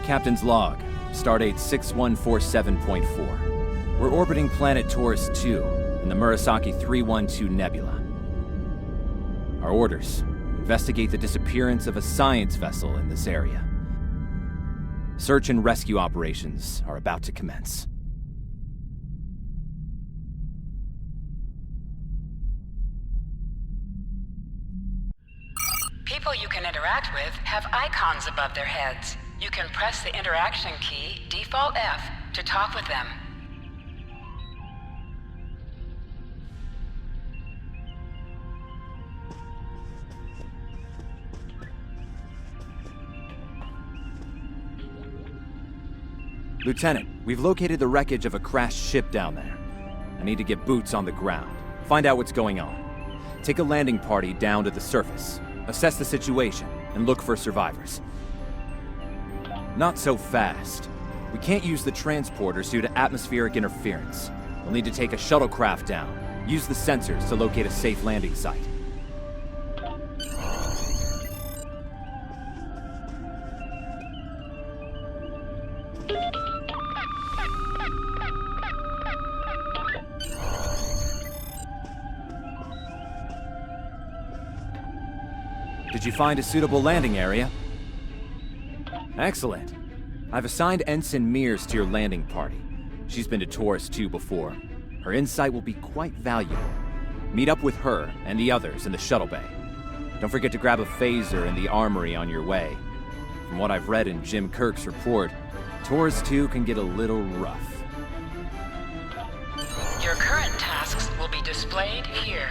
Captain's log, stardate 6147.4. We're orbiting planet Taurus 2 in the Murasaki 312 Nebula. Our orders: investigate the disappearance of a science vessel in this area. Search and rescue operations are about to commence. People you can interact with have icons above their heads. You can press the interaction key, default F, to talk with them. Lieutenant, we've located the wreckage of a crashed ship down there. I need to get boots on the ground, find out what's going on. Take a landing party down to the surface, assess the situation, and look for survivors. Not so fast. We can't use the transporters due to atmospheric interference. We'll need to take a shuttlecraft down, use the sensors to locate a safe landing site. Did you find a suitable landing area? Excellent. I've assigned Ensign Mears to your landing party. She's been to Taurus 2 before. Her insight will be quite valuable. Meet up with her and the others in the shuttle bay. Don't forget to grab a phaser in the armory on your way. From what I've read in Jim Kirk's report, Taurus 2 can get a little rough. Your current tasks will be displayed here.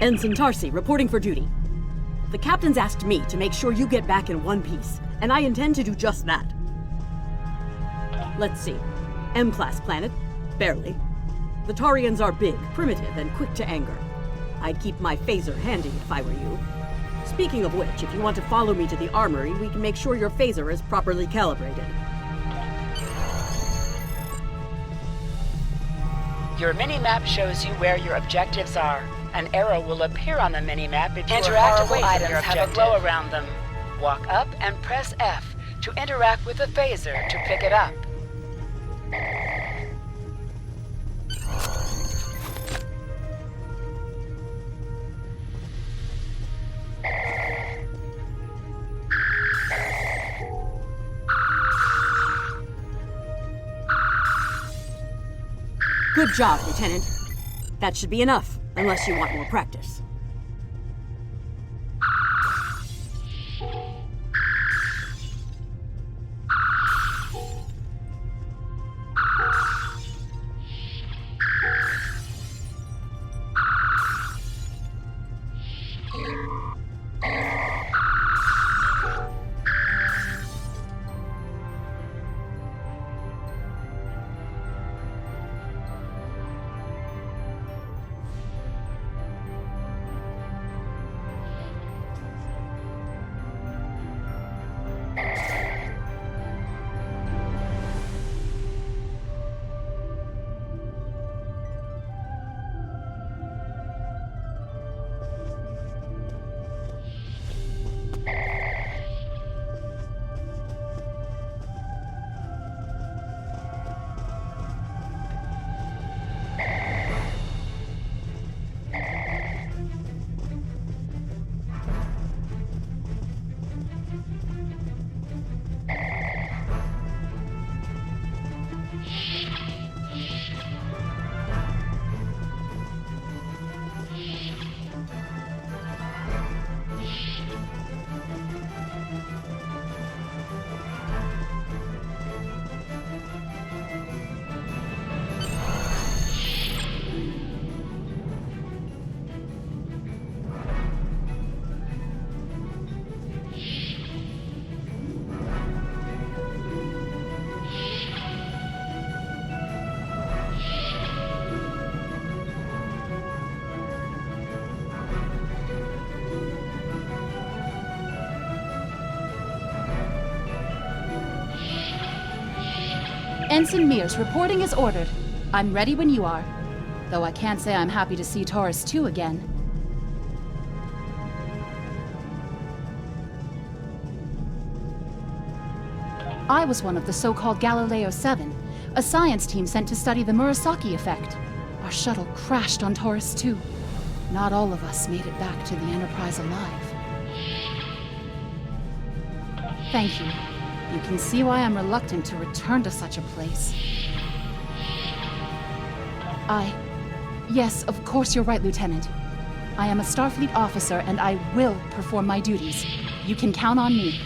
Ensign Tarsi, reporting for duty. The captain's asked me to make sure you get back in one piece, and I intend to do just that. Let's see. M-class planet? Barely. The Tarians are big, primitive, and quick to anger. I'd keep my phaser handy if I were you. Speaking of which, if you want to follow me to the armory, we can make sure your phaser is properly calibrated. Your mini-map shows you where your objectives are. An arrow will appear on the mini-map if interactable items have a glow around them. Walk up and press F to interact with the phaser to pick it up. Good job, Lieutenant. That should be enough, unless you want more practice. Ensign Mears, reporting as ordered. I'm ready when you are. Though I can't say I'm happy to see Taurus 2 again. I was one of the so-called Galileo 7, a science team sent to study the Murasaki effect. Our shuttle crashed on Taurus 2. Not all of us made it back to the Enterprise alive. Thank you. You can see why I'm reluctant to return to such a place. Yes, of course you're right, Lieutenant. I am a Starfleet officer, and I will perform my duties. You can count on me.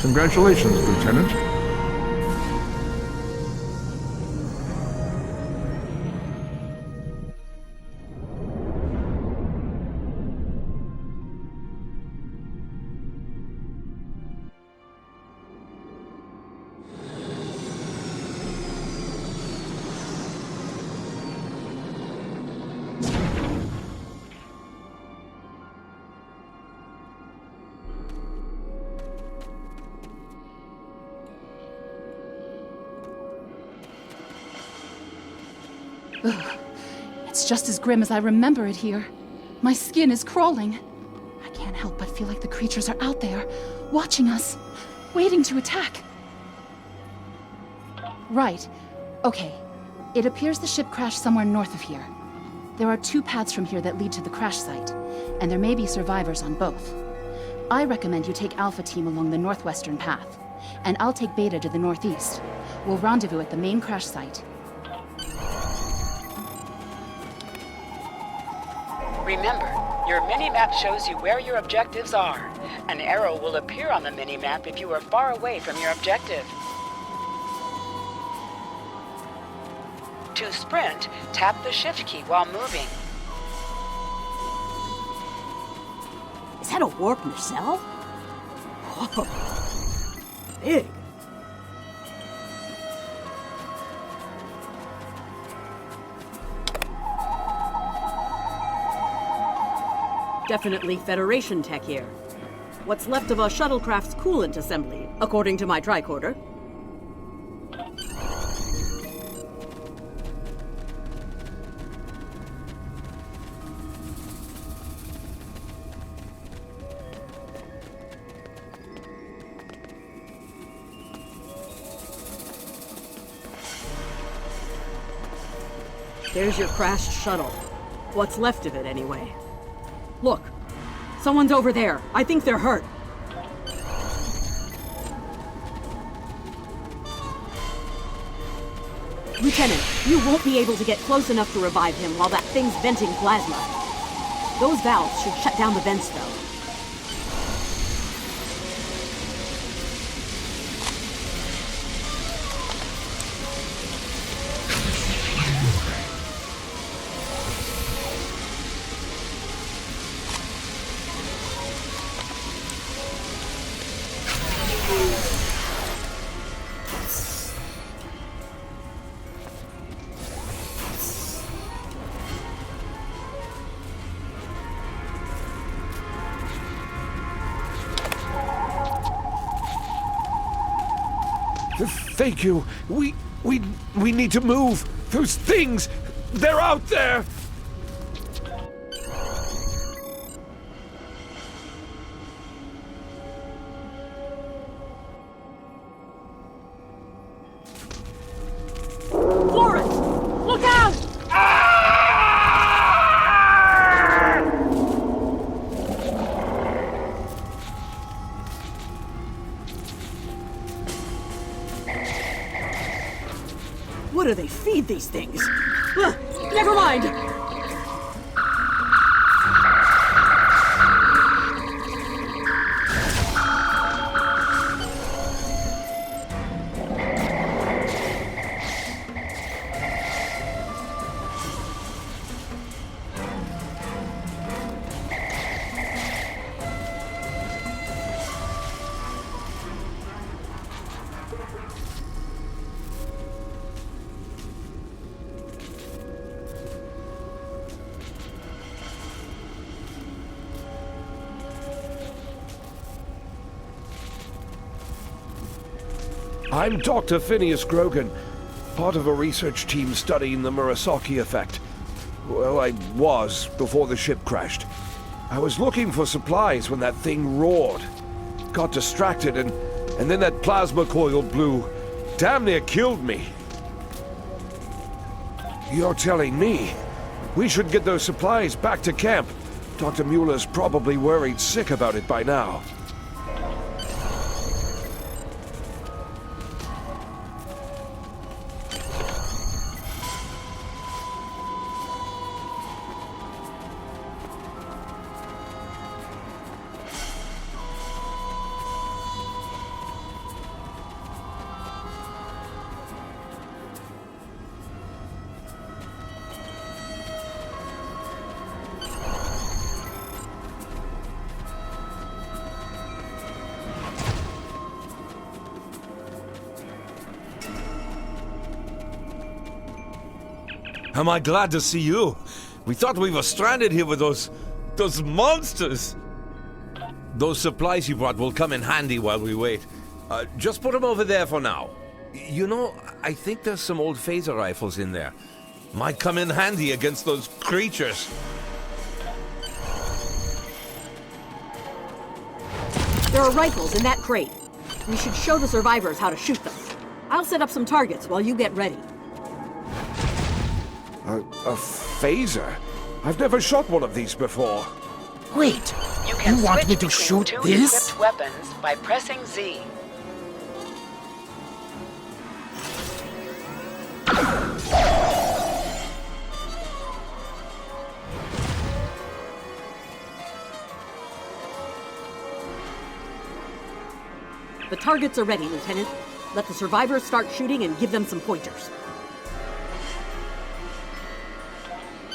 Congratulations, Lieutenant. Ugh. It's just as grim as I remember it here. My skin is crawling. I can't help but feel like the creatures are out there, watching us, waiting to attack. Right. Okay. It appears the ship crashed somewhere north of here. There are 2 paths from here that lead to the crash site, and there may be survivors on both. I recommend you take Alpha Team along the northwestern path, and I'll take Beta to the northeast. We'll rendezvous at the main crash site. Remember, your minimap shows you where your objectives are. An arrow will appear on the minimap if you are far away from your objective. To sprint, tap the shift key while moving. Is that a warp nacelle? Whoa. Big. Definitely Federation tech here. What's left of a shuttlecraft's coolant assembly, according to my tricorder. There's your crashed shuttle. What's left of it, anyway. Look, someone's over there. I think they're hurt. Lieutenant, you won't be able to get close enough to revive him while that thing's venting plasma. Those valves should shut down the vents, though. Thank you. We need to move. Those things, they're out there. Florence! Look out! What do they feed these things? Never mind! I'm Dr. Phineas Grogan, part of a research team studying the Murasaki effect. Well, I was before the ship crashed. I was looking for supplies when that thing roared. Got distracted and then that plasma coil blew. Damn near killed me. You're telling me we should get those supplies back to camp? Dr. Mueller's probably worried sick about it by now. Am I glad to see you? We thought we were stranded here with those monsters. Those supplies you brought will come in handy while we wait. Just put them over there for now. You know, I think there's some old phaser rifles in there. Might come in handy against those creatures. There are rifles in that crate. We should show the survivors how to shoot them. I'll set up some targets while you get ready. A phaser? I've never shot one of these before. Wait, You can you want switch me to between shoot two this? equipped weapons by pressing Z. The targets are ready, Lieutenant. Let the survivors start shooting and give them some pointers.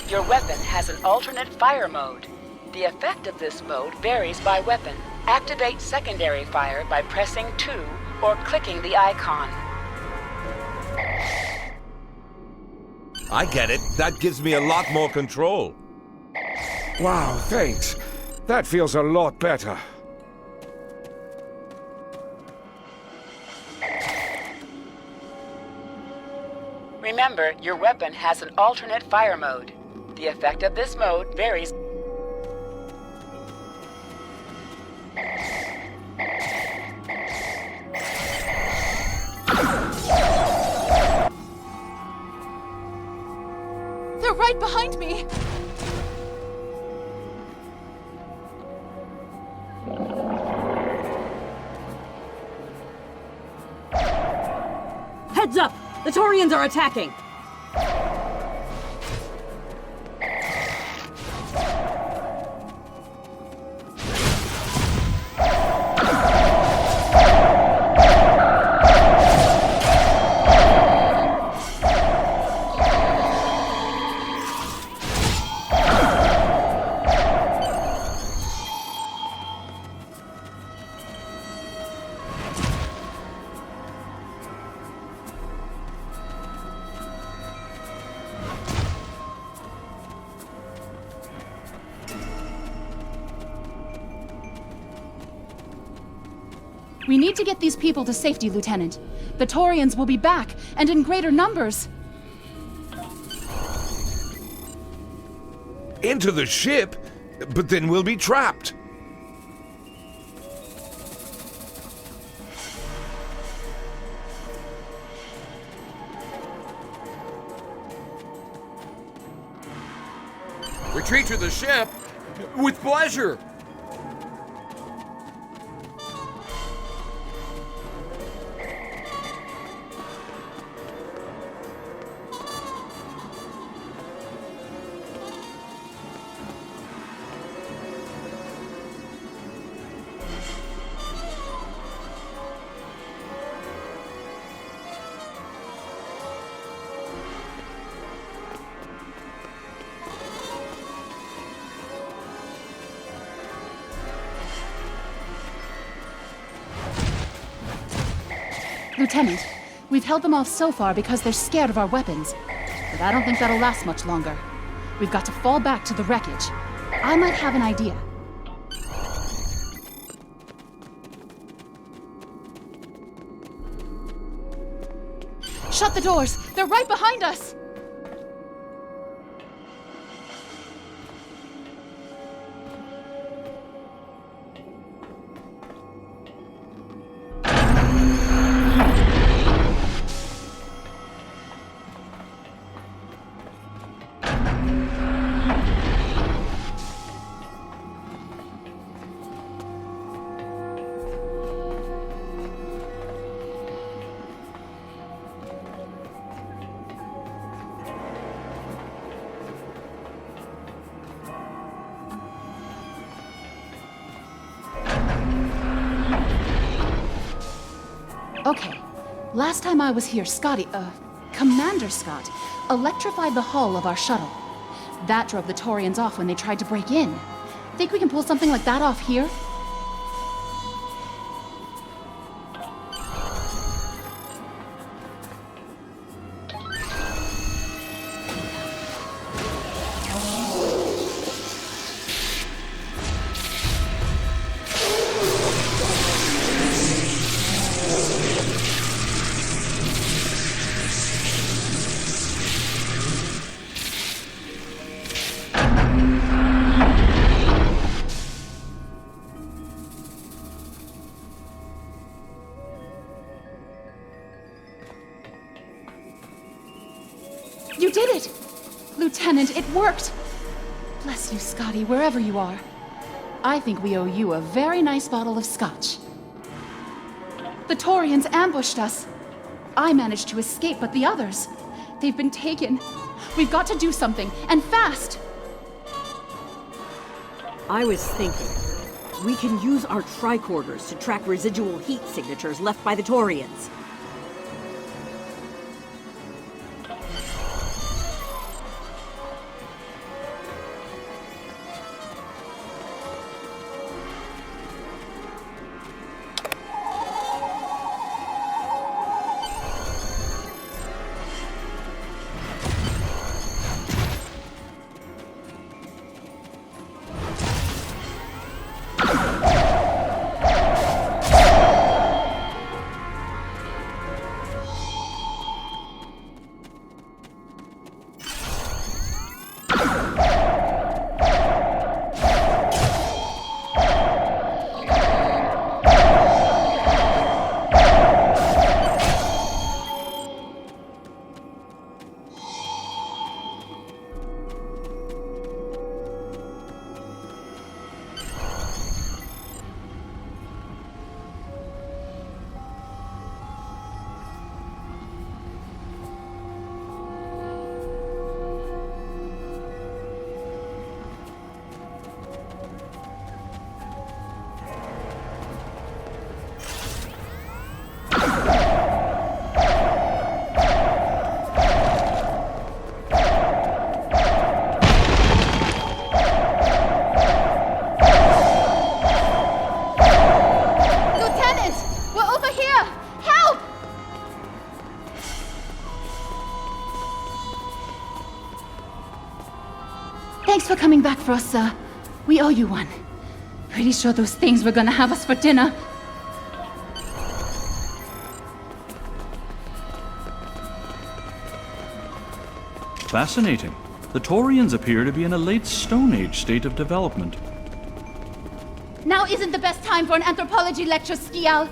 Your weapon has an alternate fire mode. The effect of this mode varies by weapon. Activate secondary fire by pressing 2 or clicking the icon. I get it. That gives me a lot more control. Wow, thanks. That feels a lot better. Remember, your weapon has an alternate fire mode. The effect of this mode varies. They're right behind me! Heads up! The Taurians are attacking! We need to get these people to safety, Lieutenant. The Taurians will be back, and in greater numbers. Into the ship? But then we'll be trapped. Retreat to the ship? With pleasure! Lieutenant, we've held them off so far because they're scared of our weapons. But I don't think that'll last much longer. We've got to fall back to the wreckage. I might have an idea. Shut the doors! They're right behind us! Okay. Last time I was here, Commander Scott, electrified the hull of our shuttle. That drove the Taurians off when they tried to break in. Think we can pull something like that off here? You did it! Lieutenant, it worked! Bless you, Scotty, wherever you are. I think we owe you a very nice bottle of scotch. The Taurians ambushed us. I managed to escape, but the others, they've been taken. We've got to do something, and fast! I was thinking, we can use our tricorders to track residual heat signatures left by the Taurians. Thanks for coming back for us, sir. We owe you one. Pretty sure those things were gonna have us for dinner. Fascinating. The Taurians appear to be in a late Stone Age state of development. Now isn't the best time for an anthropology lecture, Skial.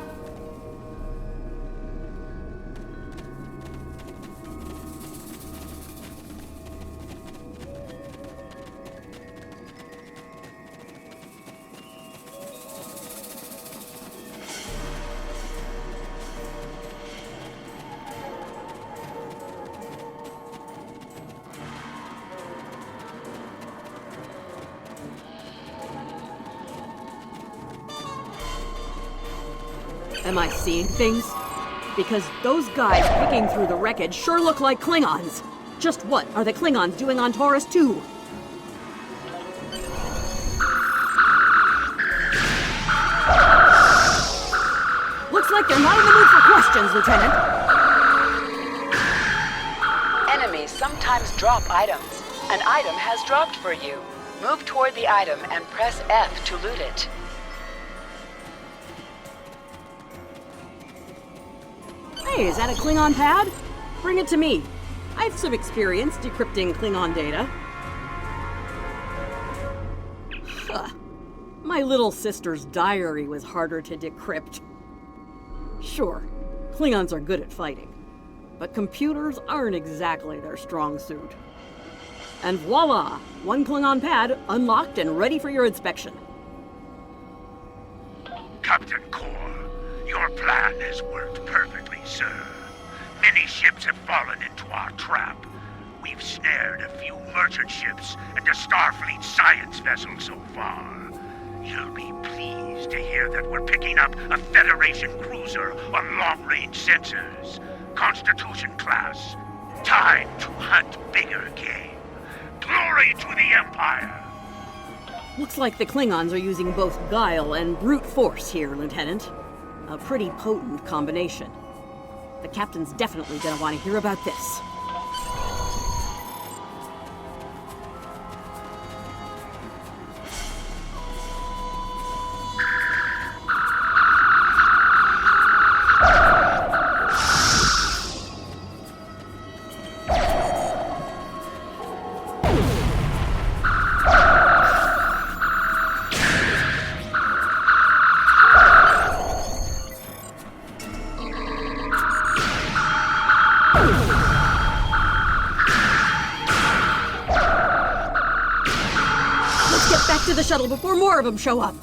Am I seeing things? Because those guys picking through the wreckage sure look like Klingons. Just what are the Klingons doing on Taurus 2? Looks like they're not in the mood for questions, Lieutenant. Enemies sometimes drop items. An item has dropped for you. Move toward the item and press F to loot it. Hey, is that a Klingon pad? Bring it to me. I have some experience decrypting Klingon data. Huh. My little sister's diary was harder to decrypt. Sure, Klingons are good at fighting, but computers aren't exactly their strong suit. And voila! One Klingon pad unlocked and ready for your inspection. Captain Core, your plan has worked perfectly, sir. Many ships have fallen into our trap. We've snared a few merchant ships and a Starfleet science vessel so far. You'll be pleased to hear that we're picking up a Federation cruiser on long-range sensors. Constitution class. Time to hunt bigger game. Glory to the Empire! Looks like the Klingons are using both guile and brute force here, Lieutenant. A pretty potent combination. The captain's definitely gonna want to hear about this. To the shuttle before more of them show up.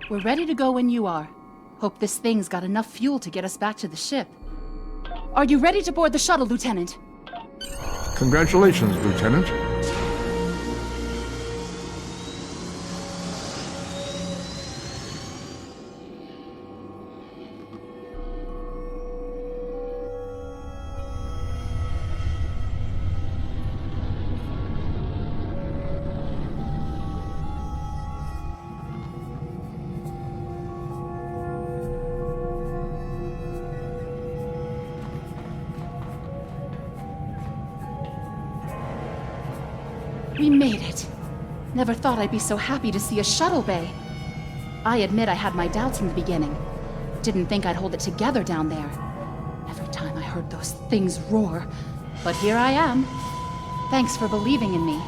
We're ready to go when you are. Hope this thing's got enough fuel to get us back to the ship. Are you ready to board the shuttle, Lieutenant? Congratulations, Lieutenant. We made it. Never thought I'd be so happy to see a shuttle bay. I admit I had my doubts in the beginning. Didn't think I'd hold it together down there. Every time I heard those things roar. But here I am. Thanks for believing in me.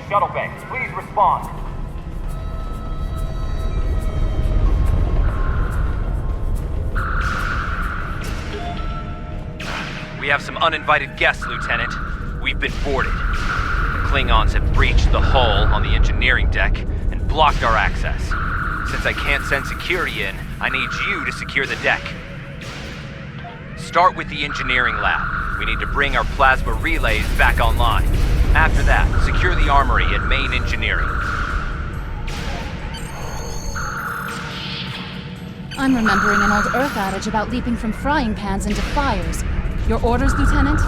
Shuttle bay, please respond. We have some uninvited guests, Lieutenant. We've been boarded. The Klingons have breached the hull on the engineering deck and blocked our access. Since I can't send security in, I need you to secure the deck. Start with the engineering lab. We need to bring our plasma relays back online. After that, secure the armory at main engineering. I'm remembering an old Earth adage about leaping from frying pans into fires. Your orders, Lieutenant?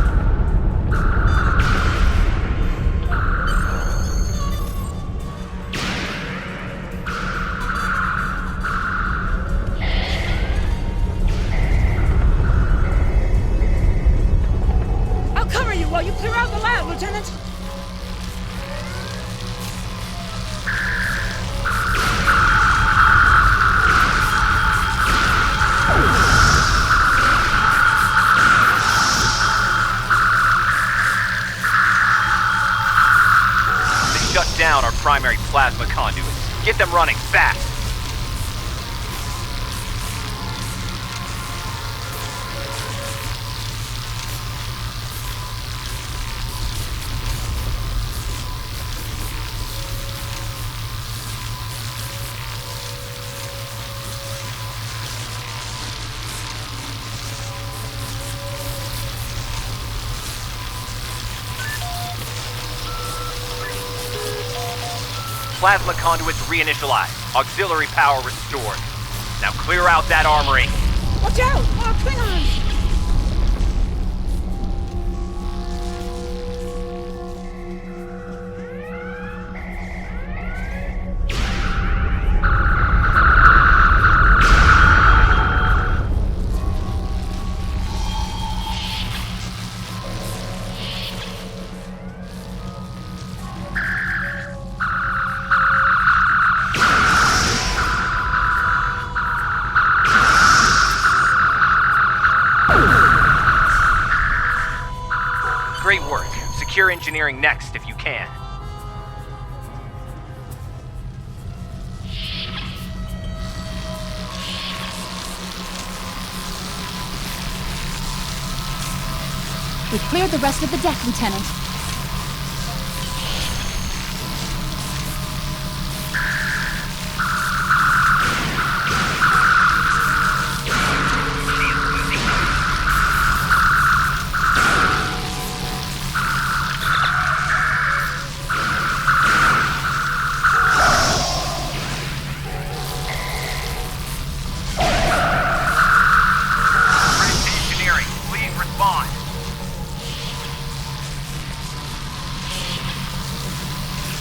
I'll cover you while you clear out the lab, Lieutenant! down our primary plasma conduits. Get them running fast! Plasma conduits reinitialized. Auxiliary power restored. Now clear out that armory. Watch out! Oh, Klingons! Great work. Secure engineering next if you can. We've cleared the rest of the deck, Lieutenant.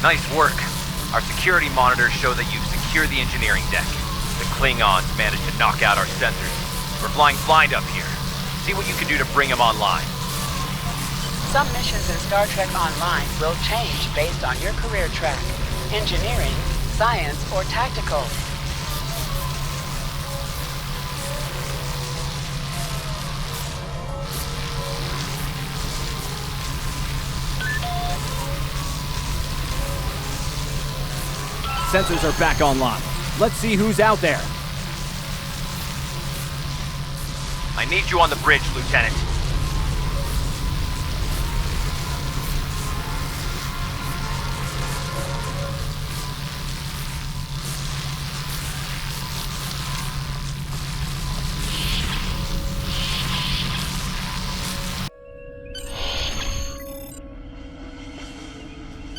Nice work. Our security monitors show that you've secured the engineering deck. The Klingons managed to knock out our sensors. We're flying blind up here. See what you can do to bring them online. Some missions in Star Trek Online will change based on your career track. Engineering, science, or tactical. Sensors are back online. Let's see who's out there. I need you on the bridge, Lieutenant.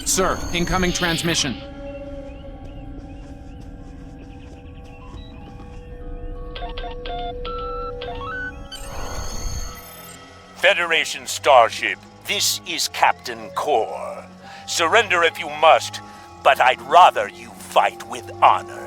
Sir, incoming transmission. Federation starship, this is Captain Core. Surrender if you must, but I'd rather you fight with honor.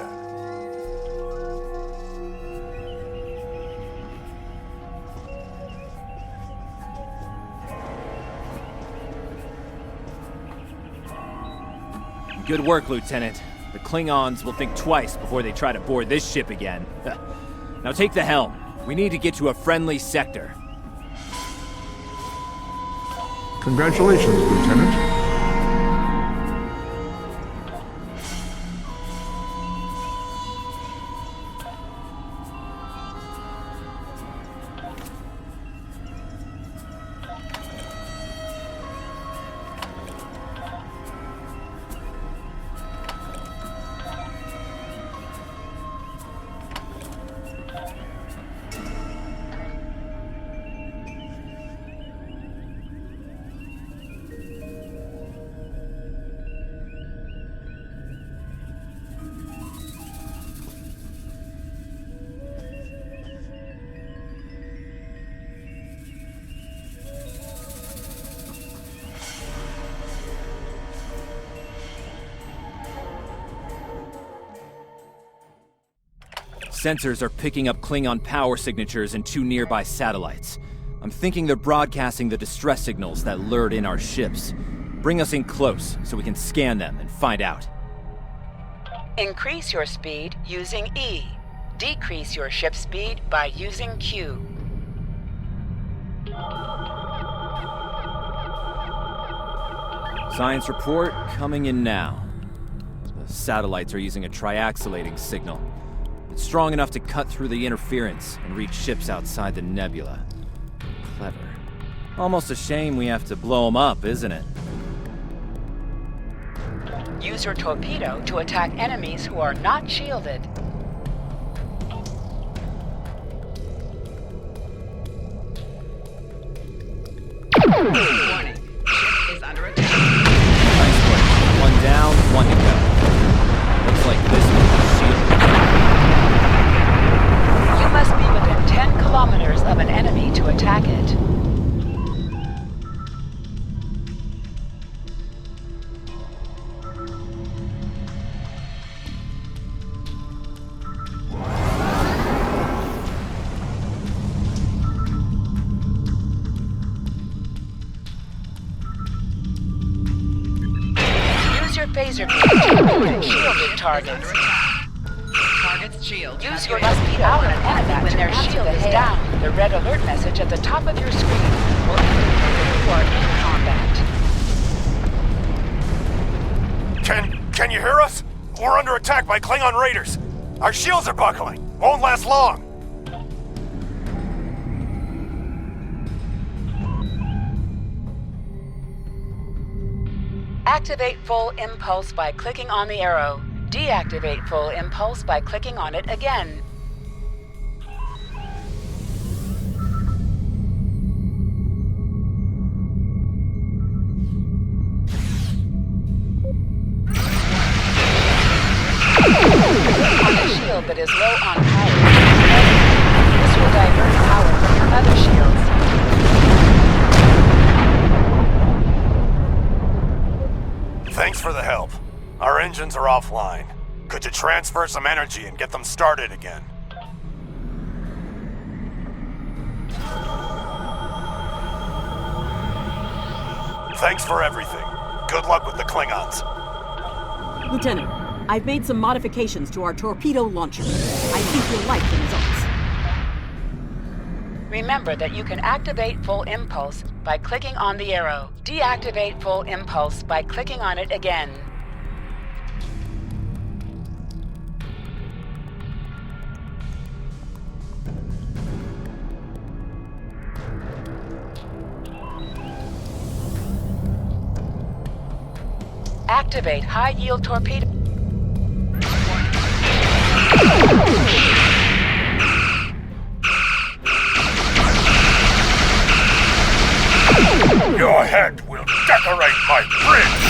Good work, Lieutenant. The Klingons will think twice before they try to board this ship again. Now take the helm. We need to get to a friendly sector. Congratulations, Lieutenant. Sensors are picking up Klingon power signatures in 2 nearby satellites. I'm thinking they're broadcasting the distress signals that lured in our ships. Bring us in close so we can scan them and find out. Increase your speed using E. Decrease your ship speed by using Q. Science report coming in now. The satellites are using a triaxulating signal. It's strong enough to cut through the interference and reach ships outside the nebula. Clever. Almost a shame we have to blow them up, isn't it? Use your torpedo to attack enemies who are not shielded. Warning. Ship is under attack. Nice work. One down, one to go. Looks like this one's shielded. You must be within 10 kilometers of an enemy to attack it. Phaser beam to eliminate shielded targets. Target's shield. Use your mosquito on an enemy when their shield is down. The red alert message at the top of your screen will indicate that you are in combat. Can you hear us? We're under attack by Klingon raiders. Our shields are buckling. Won't last long. Activate full impulse by clicking on the arrow. Deactivate full impulse by clicking on it again. On a shield that is low on power. This will divert power from your other shields. Thanks for the help. Our engines are offline. Could you transfer some energy and get them started again? Thanks for everything. Good luck with the Klingons. Lieutenant, I've made some modifications to our torpedo launcher. I think you'll like the results. Remember that you can activate full impulse by clicking on the arrow. Deactivate full impulse by clicking on it again. Activate high-yield torpedo. Your head will decorate my bridge!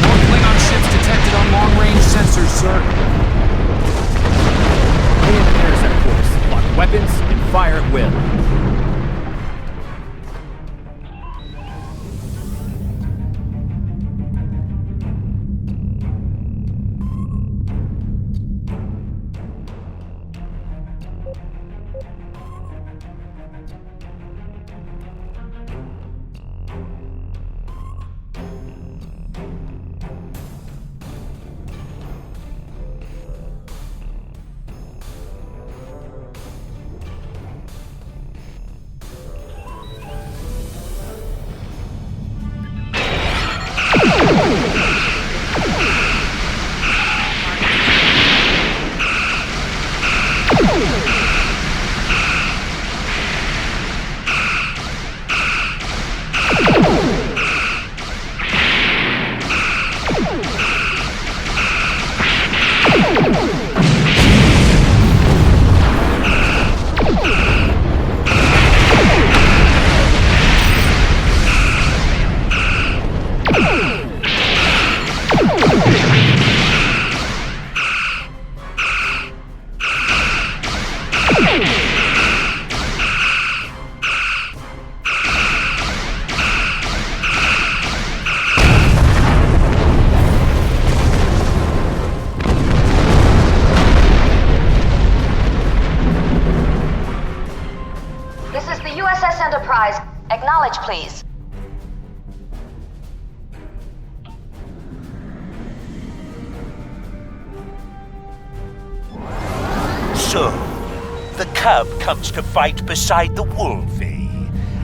More Klingon ships detected on long-range sensors, sir. Stay in the intercept course. Lock weapons and fire at will. Enterprise. Acknowledge, please. cub comes to fight beside the wolfie.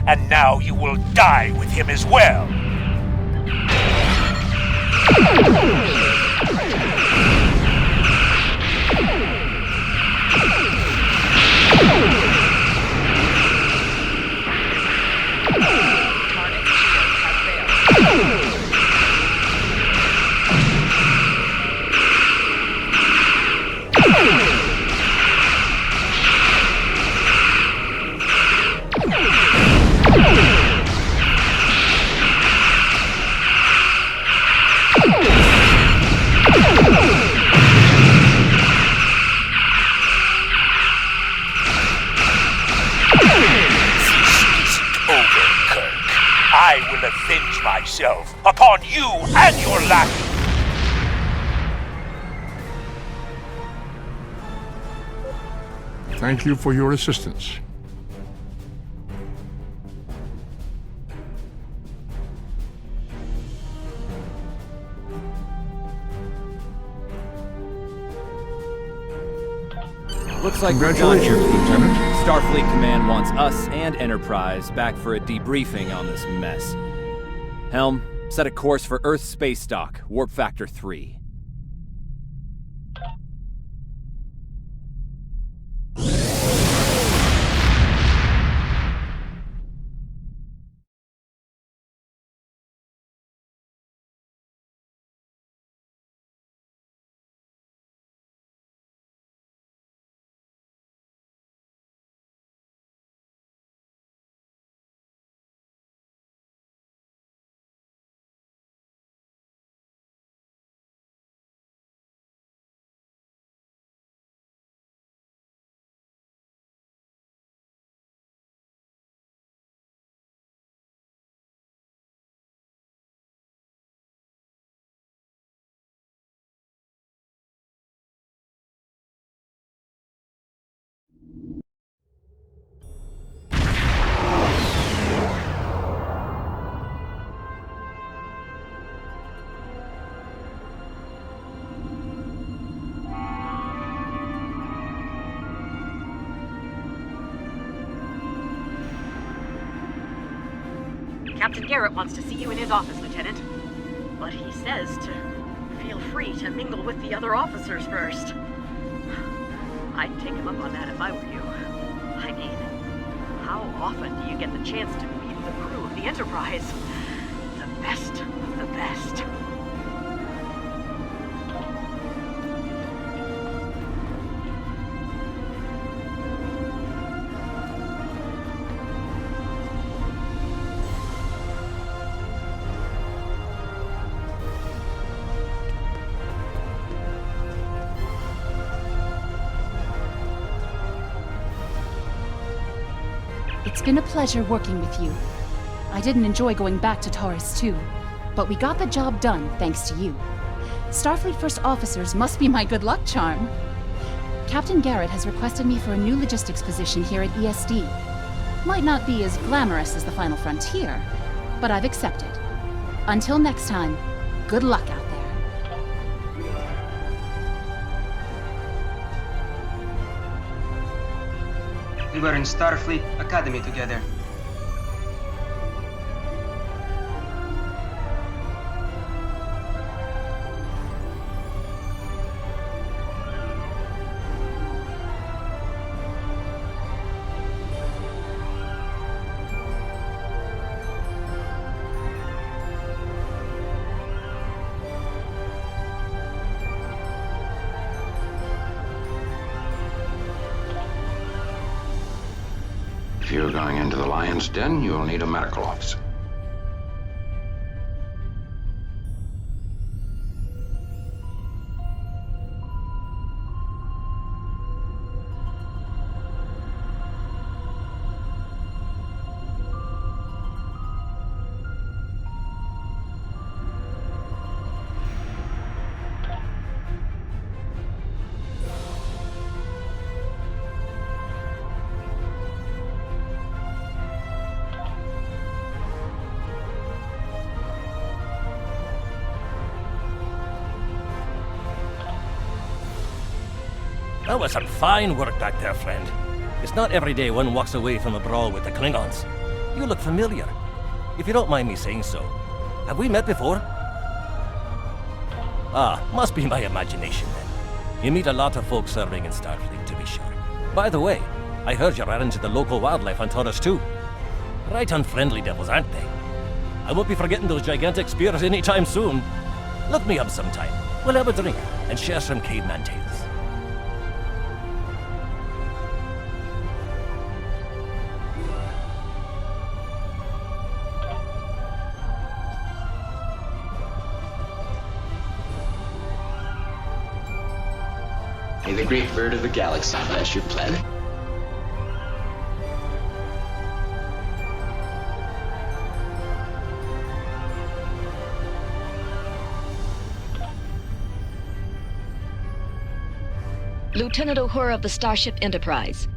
And now you will die with him as well. I will avenge myself upon you and your lackey. Thank you for your assistance. Looks like we're done here, Congratulations, Lieutenant. Starfleet Command wants us and Enterprise back for a debriefing on this mess. Helm, set a course for Earth space dock, warp factor 3. Captain Garrett wants to see you in his office, Lieutenant. But he says to feel free to mingle with the other officers first. I'd take him up on that if I were you. I mean, how often do you get the chance to meet the crew of the Enterprise? The best of the best. It's been a pleasure working with you. I didn't enjoy going back to Taurus 2, but we got the job done thanks to you. Starfleet First Officers must be my good luck charm. Captain Garrett has requested me for a new logistics position here at ESD. Might not be as glamorous as the Final Frontier, but I've accepted. Until next time, good luck out there. We were in Starfleet Academy together. If you're going into the lion's den, you'll need a medical officer. That was some fine work back there, friend. It's not every day one walks away from a brawl with the Klingons. You look familiar. If you don't mind me saying so. Have we met before? Ah, must be my imagination then. You meet a lot of folks serving in Starfleet, to be sure. By the way, I heard you're adding to the local wildlife on Taurus too. Right unfriendly devils, aren't they? I won't be forgetting those gigantic spears anytime soon. Look me up sometime. We'll have a drink and share some caveman tales. May the great bird of the galaxy bless your planet. Lieutenant Uhura of the Starship Enterprise.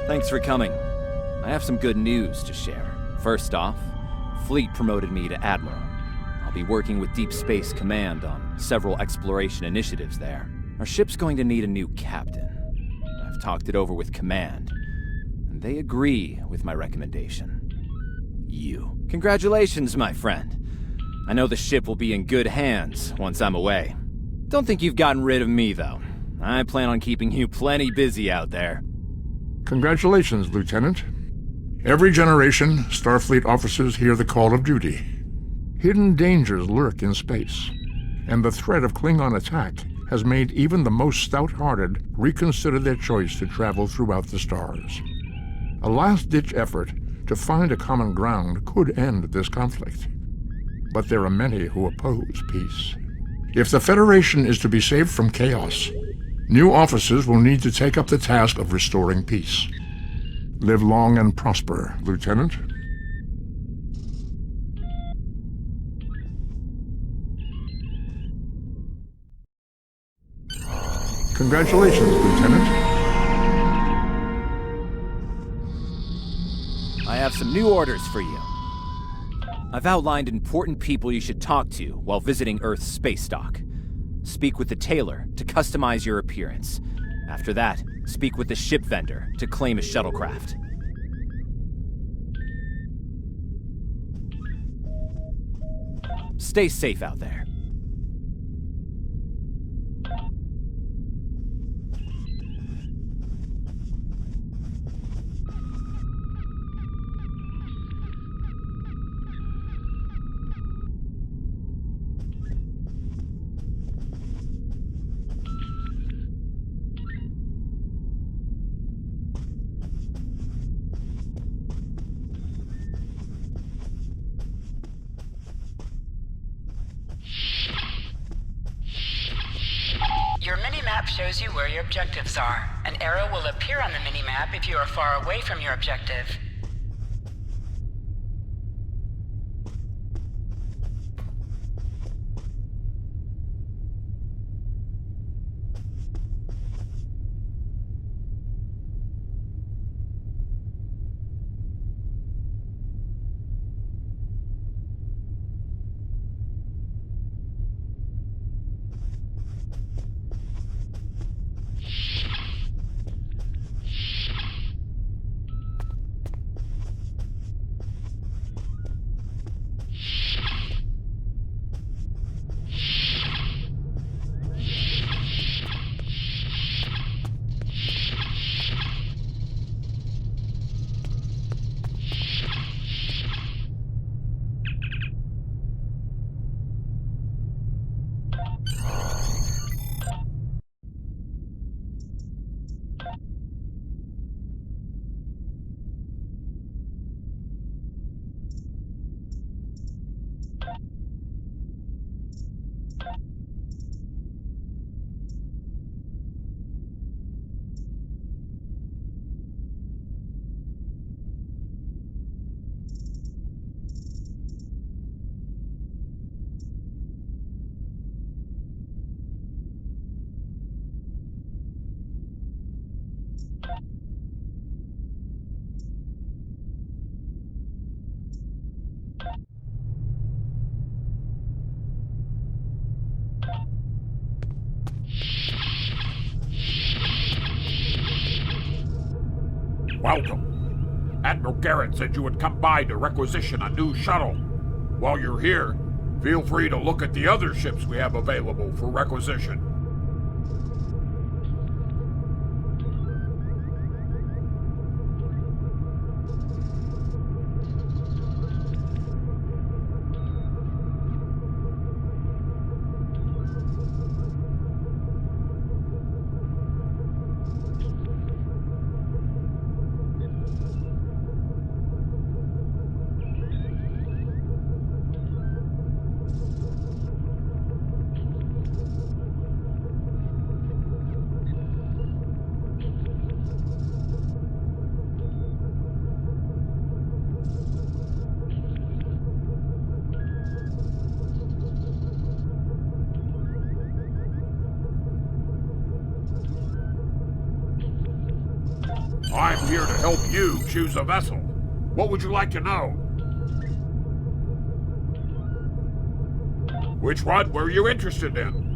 Thanks for coming. I have some good news to share. First off, Fleet promoted me to Admiral. I'll be working with Deep Space Command on several exploration initiatives there. Our ship's going to need a new captain. I've talked it over with Command, and they agree with my recommendation. You. Congratulations, my friend. I know the ship will be in good hands once I'm away. Don't think you've gotten rid of me, though. I plan on keeping you plenty busy out there. Congratulations, Lieutenant. Every generation, Starfleet officers hear the call of duty. Hidden dangers lurk in space, and the threat of Klingon attack has made even the most stout-hearted reconsider their choice to travel throughout the stars. A last-ditch effort to find a common ground could end this conflict. But there are many who oppose peace. If the Federation is to be saved from chaos, new officers will need to take up the task of restoring peace. Live long and prosper, Lieutenant. Congratulations, Lieutenant. I have some new orders for you. I've outlined important people you should talk to while visiting Earth's space dock. Speak with the tailor to customize your appearance. After that, speak with the ship vendor to claim a shuttlecraft. Stay safe out there. Your mini-map shows you where your objectives are. An arrow will appear on the mini-map if you are far away from your objective. Welcome. Admiral Garrett said you would come by to requisition a new shuttle. While you're here, feel free to look at the other ships we have available for requisition. I'm here to help you choose a vessel. What would you like to know? Which one were you interested in?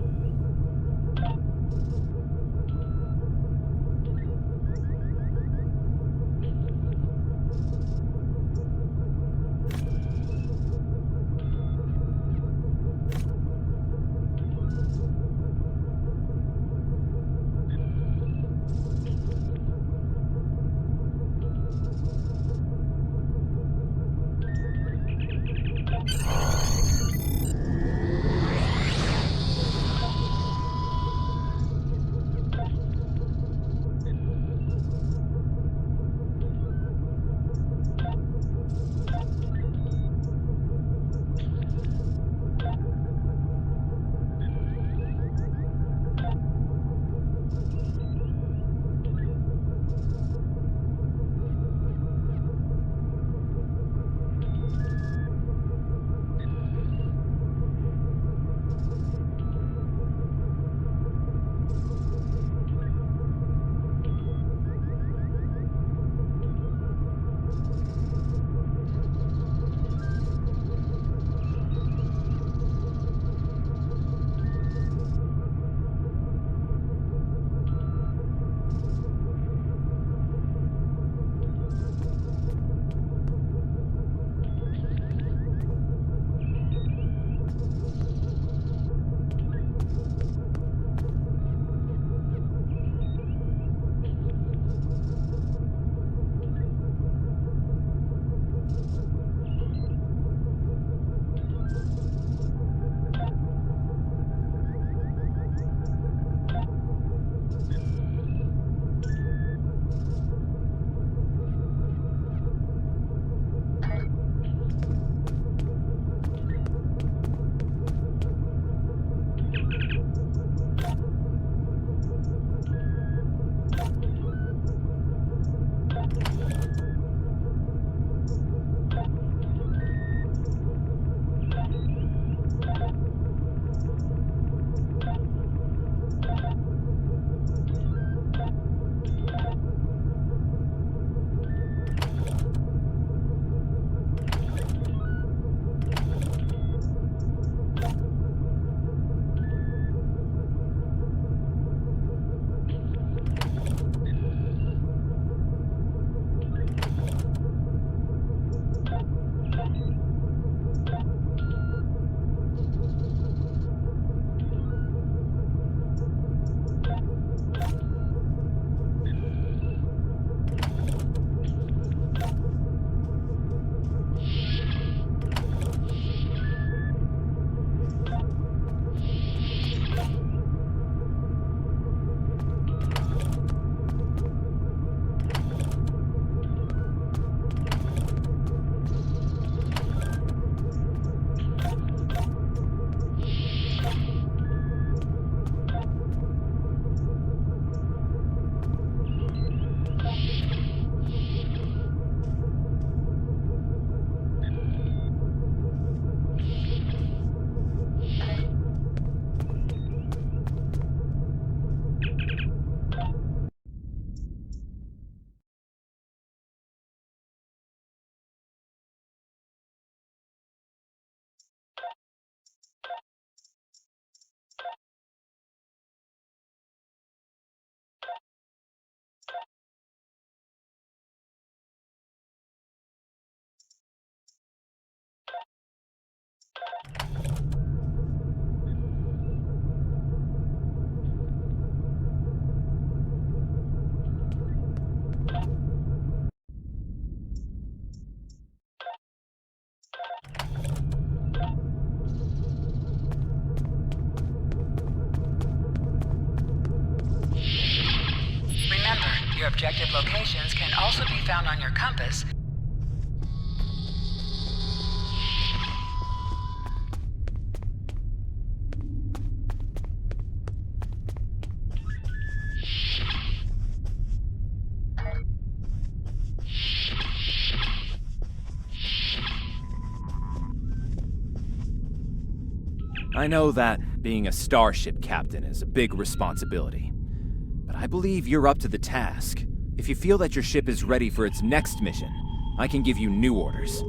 objective locations can also be found on your compass. I know that being a starship captain is a big responsibility, but I believe you're up to the task. If you feel that your ship is ready for its next mission, I can give you new orders.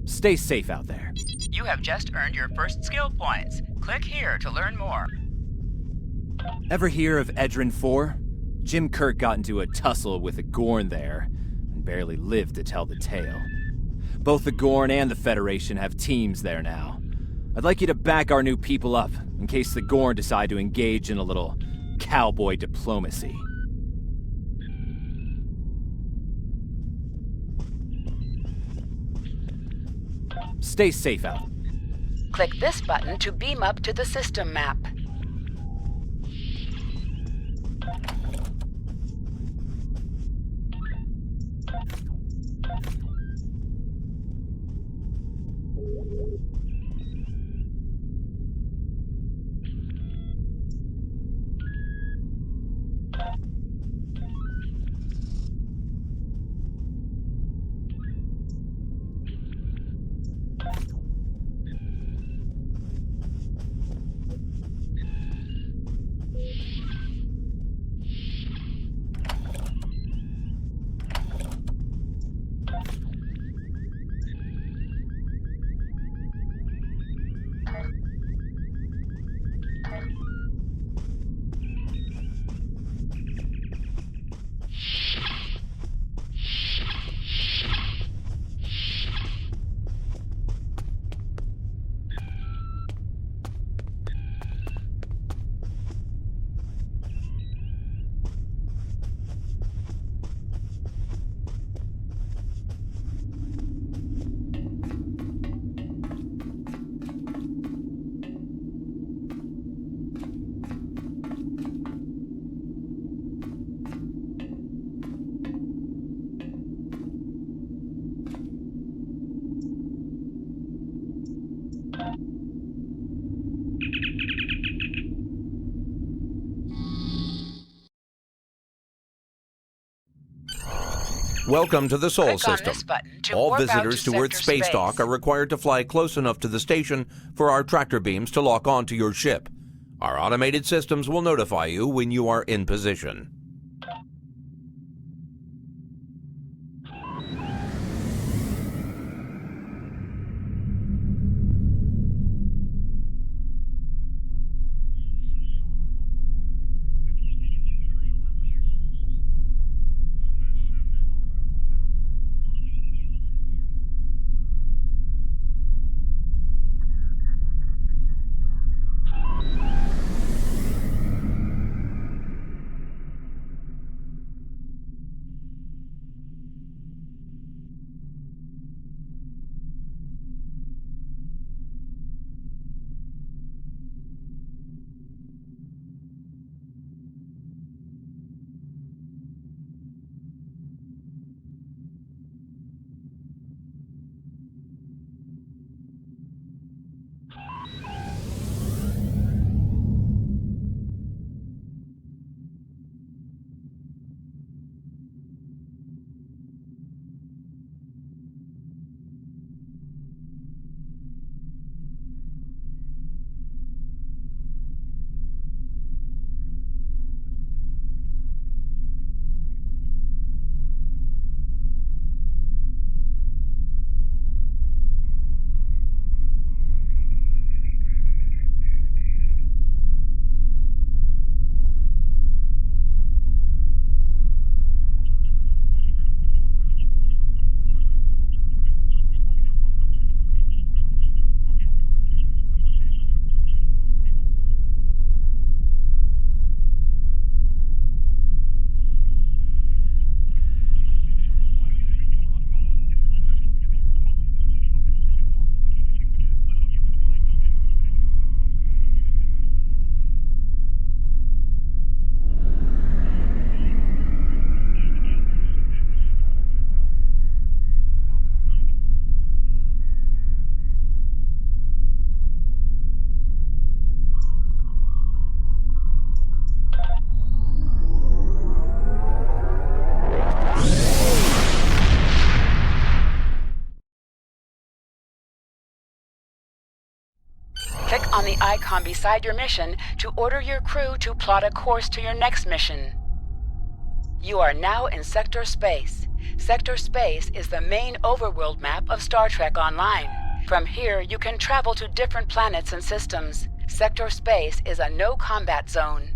Stay safe out there. You have just earned your first skill points. Click here to learn more. Ever hear of Edrin 4? Jim Kirk got into a tussle with a Gorn there, and barely lived to tell the tale. Both the Gorn and the Federation have teams there now. I'd like you to back our new people up, in case the Gorn decide to engage in a little cowboy diplomacy. Stay safe out. Click this button to beam up to the system map. Welcome to the Sol Click on system. this button to All warp out visitors to to Earth sector Space space. Dock are required to fly close enough to the station for our tractor beams to lock onto your ship. Our automated systems will notify you when you are in position. Click on the icon beside your mission to order your crew to plot a course to your next mission. You are now in Sector Space. Sector Space is the main overworld map of Star Trek Online. From here, you can travel to different planets and systems. Sector Space is a no-combat zone.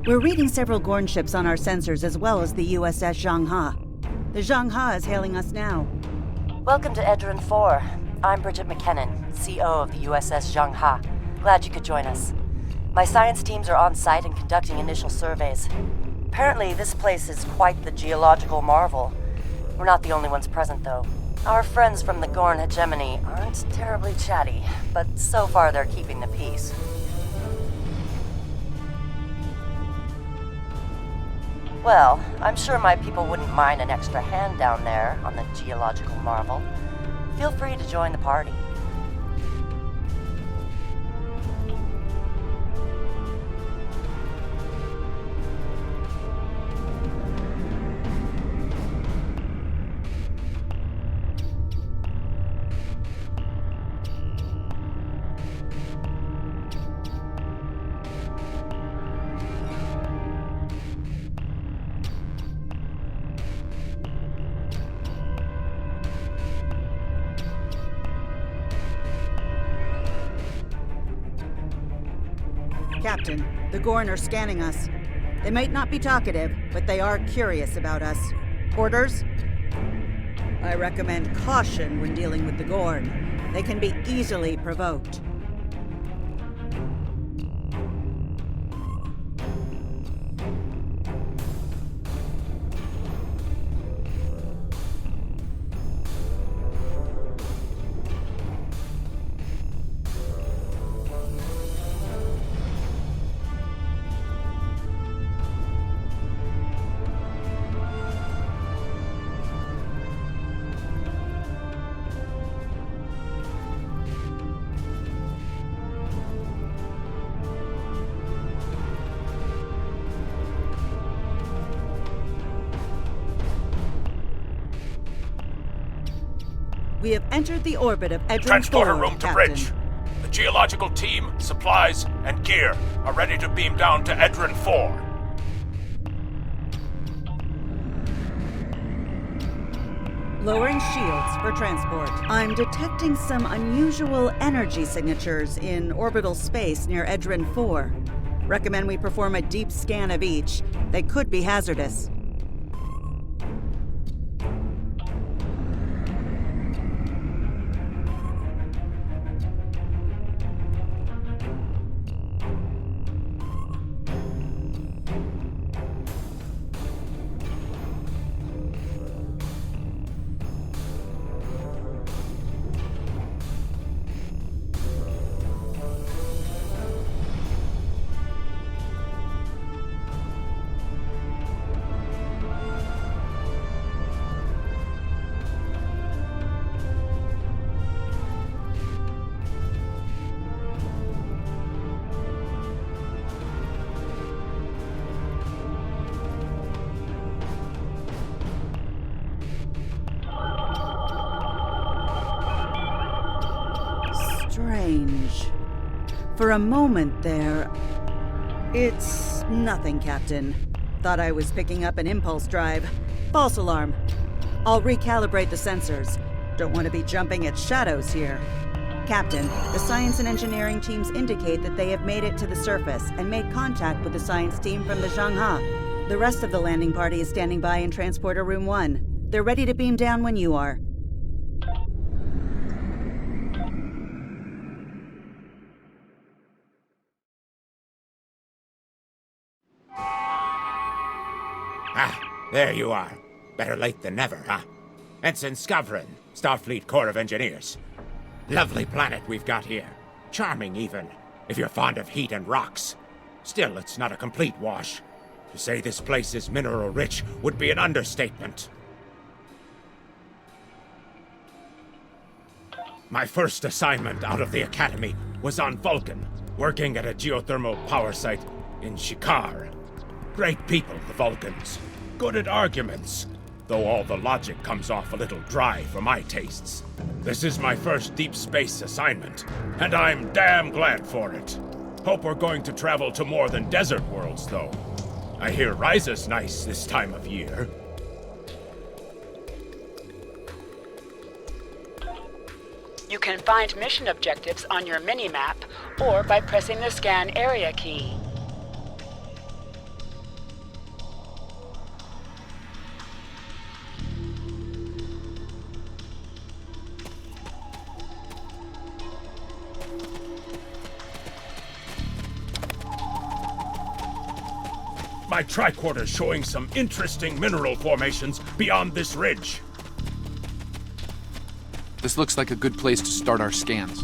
We're reading several Gorn ships on our sensors as well as the USS Zhangha. The Zhangha is hailing us now. Welcome to Edrin 4. I'm Bridget McKinnon, CO of the USS Zhangha. Glad you could join us. My science teams are on site and conducting initial surveys. Apparently, this place is quite the geological marvel. We're not the only ones present, though. Our friends from the Gorn hegemony aren't terribly chatty, but so far they're keeping the peace. Well, I'm sure my people wouldn't mind an extra hand down there on the geological marvel. Feel free to join the party. Captain, the Gorn are scanning us. They might not be talkative, but they are curious about us. Orders? I recommend caution when dealing with the Gorn. They can be easily provoked. We have entered the orbit of Edrin Transporter 4, room to Captain. bridge. The geological team, supplies, and gear are ready to beam down to Edrin 4. Lowering shields for transport. I'm detecting some unusual energy signatures in orbital space near Edrin 4. Recommend we perform a deep scan of each. They could be hazardous. Strange. For a moment there... It's nothing, Captain. Thought I was picking up an impulse drive. False alarm. I'll recalibrate the sensors. Don't want to be jumping at shadows here. Captain, the science and engineering teams indicate that they have made it to the surface and made contact with the science team from the Zhangha. The rest of the landing party is standing by in Transporter Room 1. They're ready to beam down when you are. There you are. Better late than never, huh? Ensign Skavrin, Starfleet Corps of Engineers. Lovely planet we've got here. Charming, even, if you're fond of heat and rocks. Still, it's not a complete wash. To say this place is mineral-rich would be an understatement. My first assignment out of the Academy was on Vulcan, working at a geothermal power site in Shikar. Great people, the Vulcans. Good at arguments, though all the logic comes off a little dry for my tastes. This is my first deep space assignment, and I'm damn glad for it. Hope we're going to travel to more than desert worlds, though. I hear Ryza's nice this time of year. You can find mission objectives on your mini-map or by pressing the Scan Area key. My tricorder's showing some interesting mineral formations beyond this ridge. This looks like a good place to start our scans.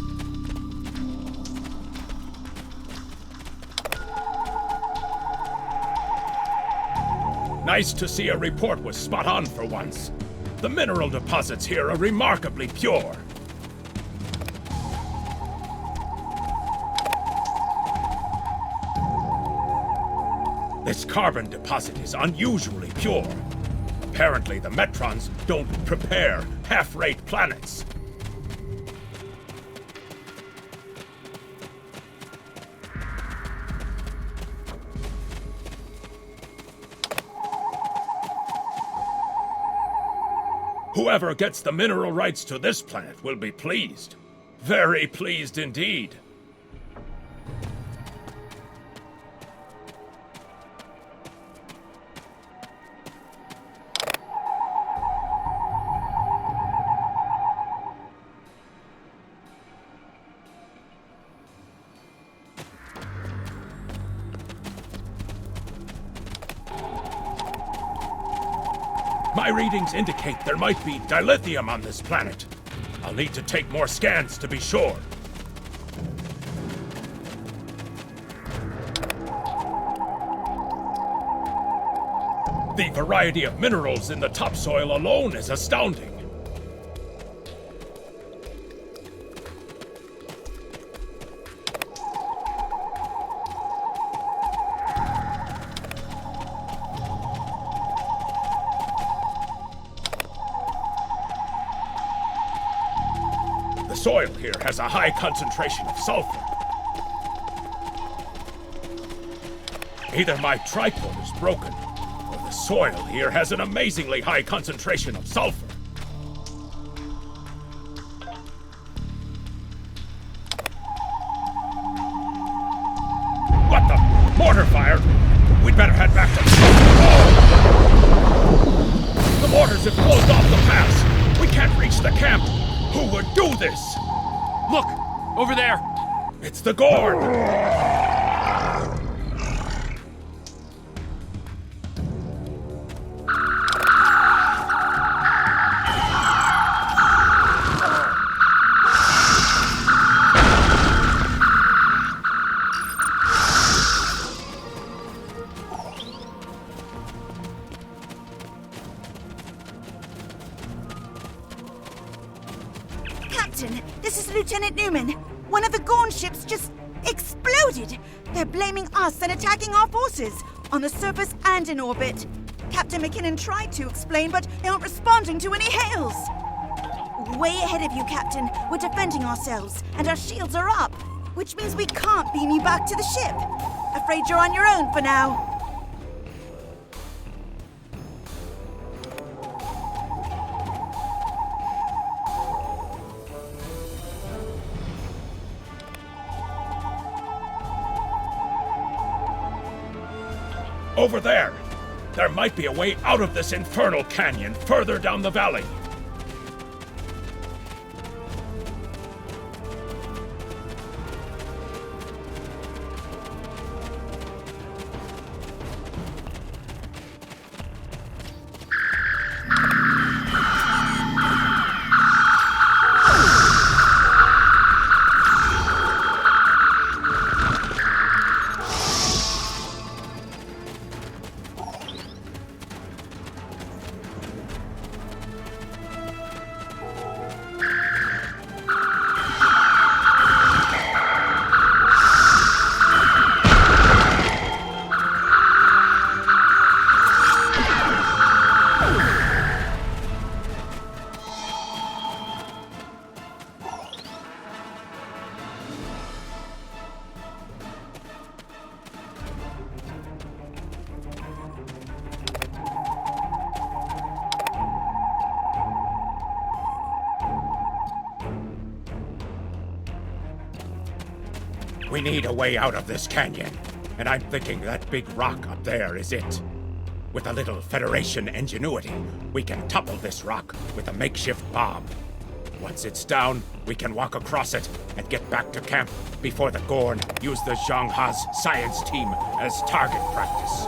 Nice to see a report was spot on for once. The mineral deposits here are remarkably pure. This carbon deposit is unusually pure. Apparently, the Metrons don't prepare half-rate planets. Whoever gets the mineral rights to this planet will be pleased. Very pleased indeed. My readings indicate there might be dilithium on this planet. I'll need to take more scans to be sure. The variety of minerals in the topsoil alone is astounding. The soil here has a high concentration of sulfur. Either my tricorder is broken, or the soil here has an amazingly high concentration of sulfur. What the? Mortar fire? We'd better head back to... Oh! The mortars have closed off the pass. We can't reach the camp. Who would do this? Look! Over there! It's the Gorn! Captain, this is Lieutenant Newman. One of the Gorn ships just exploded. They're blaming us and attacking our forces, on the surface and in orbit. Captain McKinnon tried to explain, but they aren't responding to any hails. Way ahead of you, Captain. We're defending ourselves, and our shields are up, which means we can't beam you back to the ship. Afraid you're on your own for now. Over there! There might be a way out of this infernal canyon further down the valley. We need a way out of this canyon, and I'm thinking that big rock up there is it. With a little Federation ingenuity, we can topple this rock with a makeshift bomb. Once it's down, we can walk across it and get back to camp before the Gorn use the Zhang Ha's science team as target practice.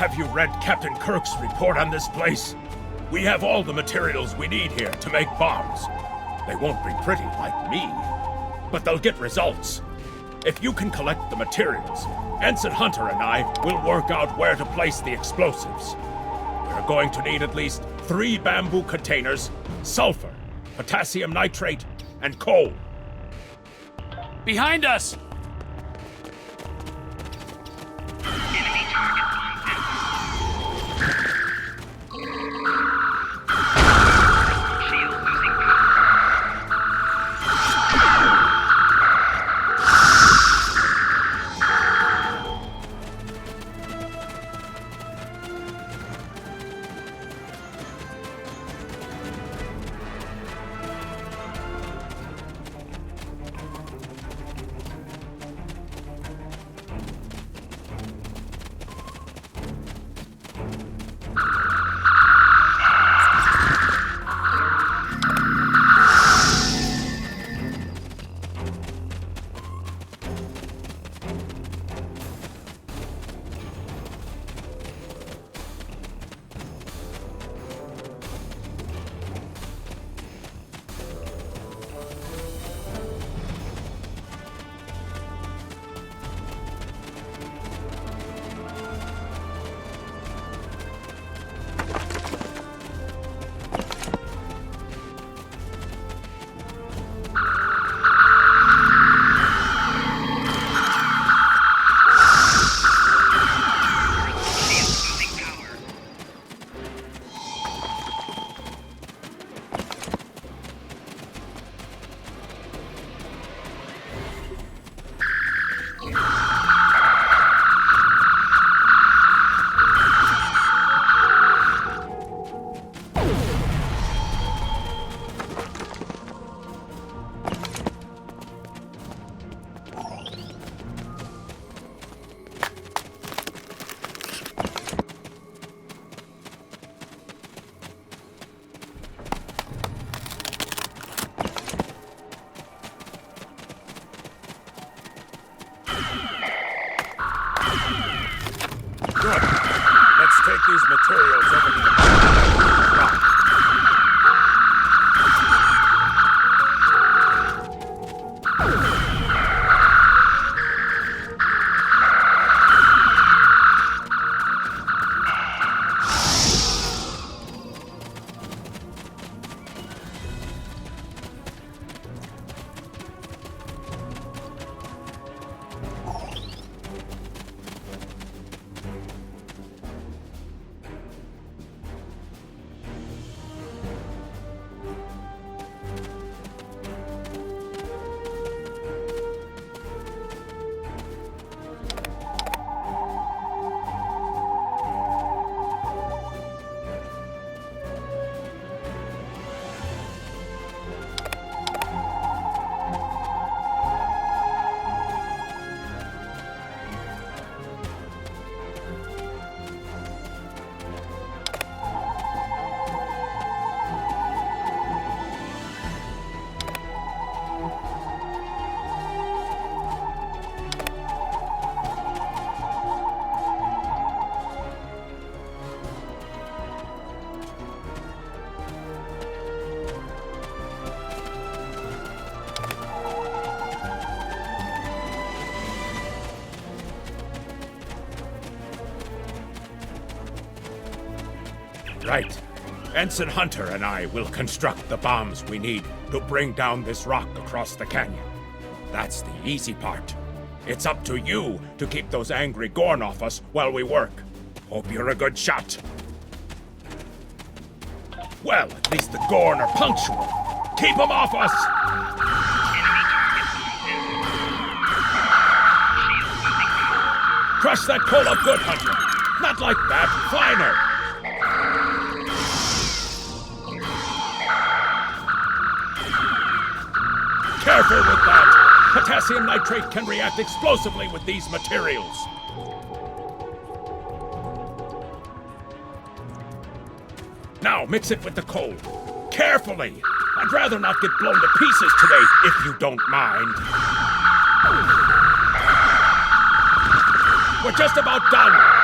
Have you read Captain Kirk's report on this place? We have all the materials we need here to make bombs. They won't be pretty like me, but they'll get results. If you can collect the materials, Ensign Hunter and I will work out where to place the explosives. We're going to need at least 3 bamboo containers, sulfur, potassium nitrate, and coal. Behind us! These materials over to the rock. Right. Ensign Hunter and I will construct the bombs we need to bring down this rock across the canyon. That's the easy part. It's up to you to keep those angry Gorn off us while we work. Hope you're a good shot. Well, at least the Gorn are punctual. Keep them off us! Crush that coal up good, Hunter. Not like that. Finer. Careful with that! Potassium nitrate can react explosively with these materials. Now mix it with the coal. Carefully! I'd rather not get blown to pieces today, if you don't mind. We're just about done.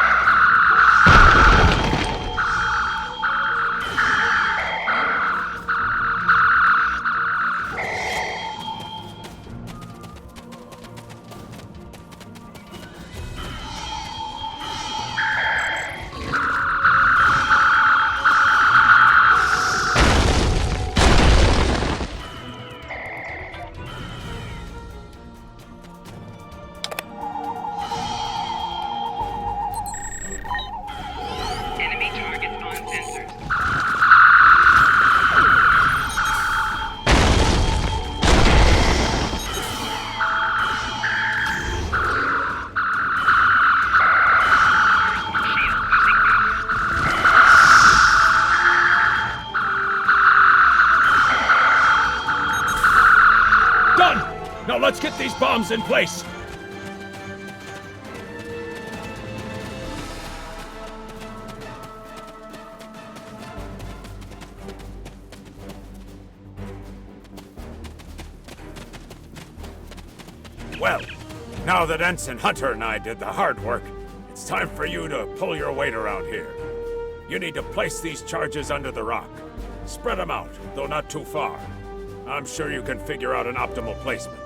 Now let's get these bombs in place! Well, now that Ensign Hunter and I did the hard work, it's time for you to pull your weight around here. You need to place these charges under the rock. Spread them out, though not too far. I'm sure you can figure out an optimal placement.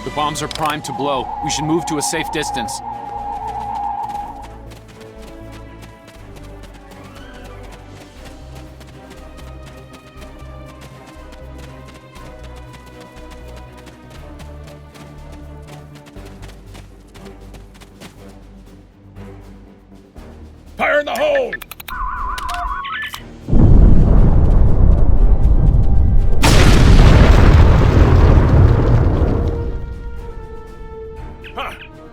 The bombs are primed to blow. We should move to a safe distance. Fire in the hole!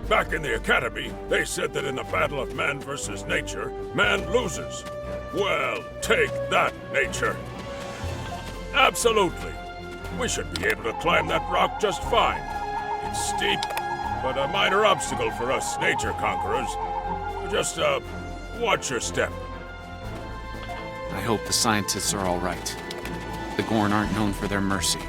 Back in the Academy, they said that in the battle of man versus nature, man loses. Well, take that, nature. Absolutely. We should be able to climb that rock just fine. It's steep, but a minor obstacle for us nature conquerors. Just, watch your step. I hope the scientists are all right. The Gorn aren't known for their mercy.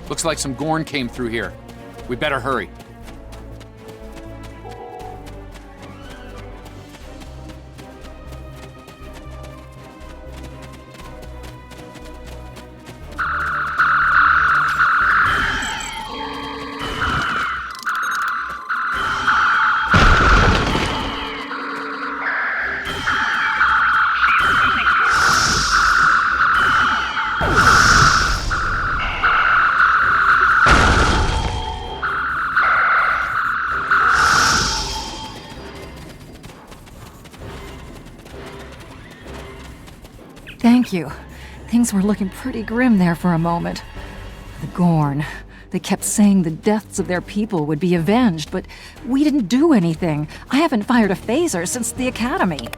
Looks like some Gorn came through here. We better hurry. Thank you. Things were looking pretty grim there for a moment. The Gorn. They kept saying the deaths of their people would be avenged, but we didn't do anything. I haven't fired a phaser since the Academy.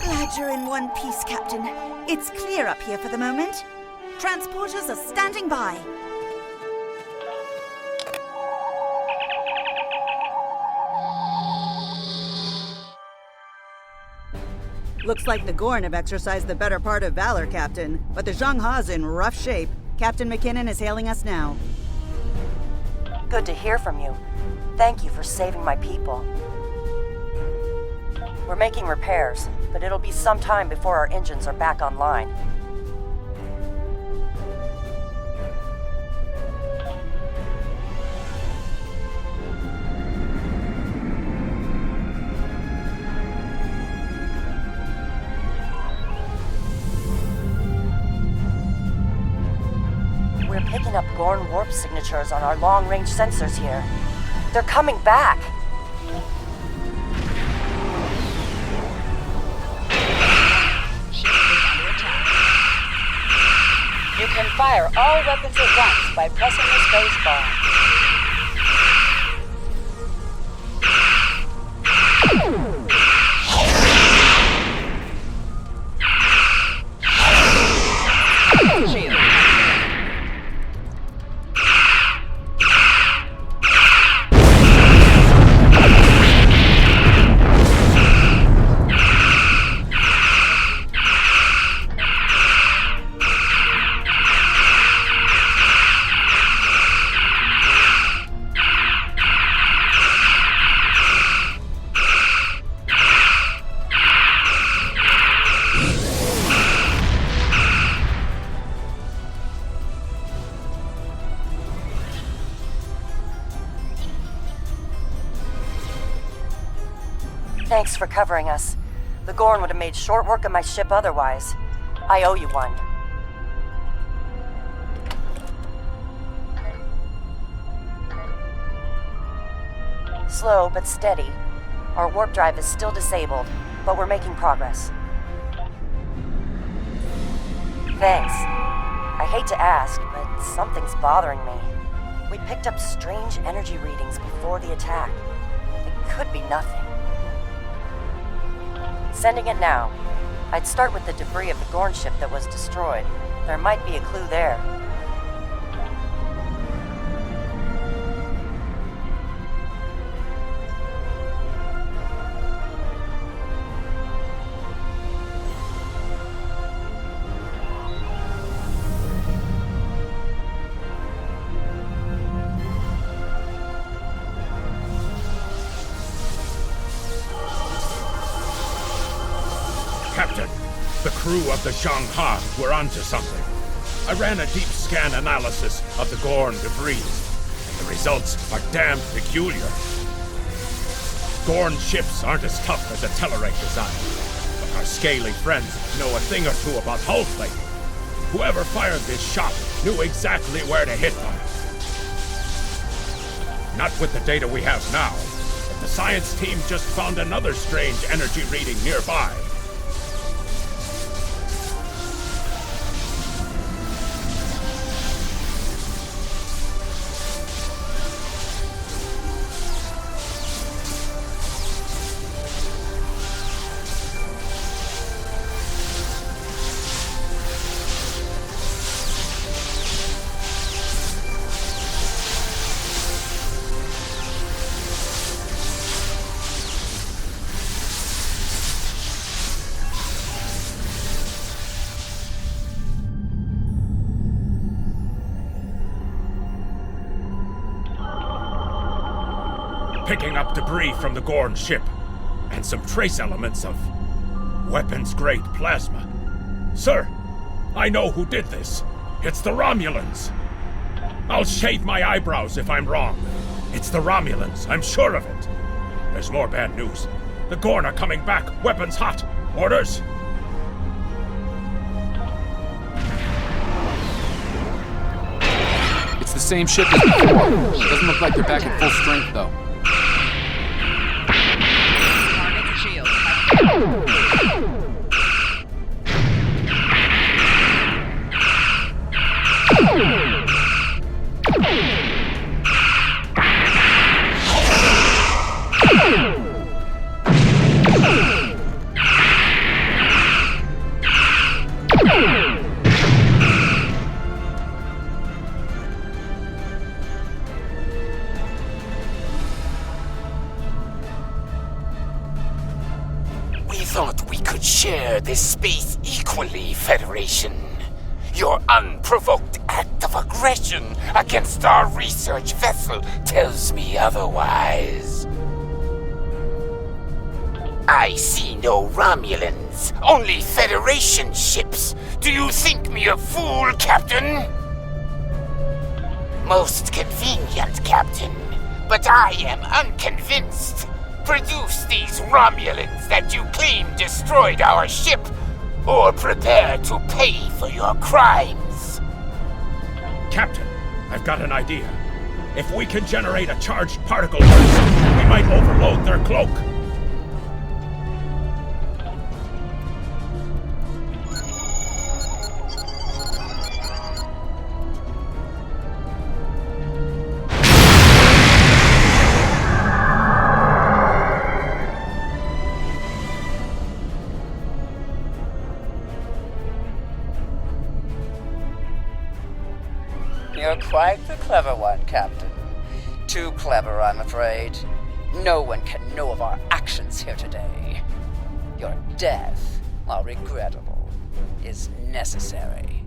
Glad you're in one piece, Captain. It's clear up here for the moment. Transporters are standing by. Looks like the Gorn have exercised the better part of valor, Captain. But the Zhang Ha's in rough shape. Captain McKinnon is hailing us now. Good to hear from you. Thank you for saving my people. We're making repairs, but it'll be some time before our engines are back online. We're picking up Gorn warp signatures on our long-range sensors here. They're coming back! Ship is under attack. You can fire all weapons at once by pressing the space bar. Shield. Thanks for covering us. The Gorn would have made short work of my ship otherwise. I owe you one. Slow but steady. Our warp drive is still disabled, but we're making progress. Thanks. I hate to ask, but something's bothering me. We picked up strange energy readings before the attack. It could be nothing. Sending it now. I'd start with the debris of the Gorn ship that was destroyed. There might be a clue there. Captain, the crew of the Zhang-Ha were onto something. I ran a deep scan analysis of the Gorn debris, and the results are damn peculiar. Gorn ships aren't as tough as a Tellarite design, but our scaly friends know a thing or two about hull plating. Whoever fired this shot knew exactly where to hit them. Not with the data we have now, but the science team just found another strange energy reading nearby. Picking up debris from the Gorn ship, and some trace elements of weapons-grade plasma. Sir, I know who did this. It's the Romulans. I'll shave my eyebrows if I'm wrong. It's the Romulans, I'm sure of it. There's more bad news. The Gorn are coming back, weapons hot. Orders? It's the same ship as before. Doesn't look like they're back at full strength, though. This space equally, Federation. Your unprovoked act of aggression against our research vessel tells me otherwise. I see no Romulans, only Federation ships. Do you think me a fool, Captain? Most convenient, Captain, but I am unconvinced. Produce these Romulans that you claim destroyed our ship, or prepare to pay for your crimes. Captain, I've got an idea. If we can generate a charged particle burst, we might overload their cloak. You're quite the clever one, Captain. Too clever, I'm afraid. No one can know of our actions here today. Your death, while regrettable, is necessary.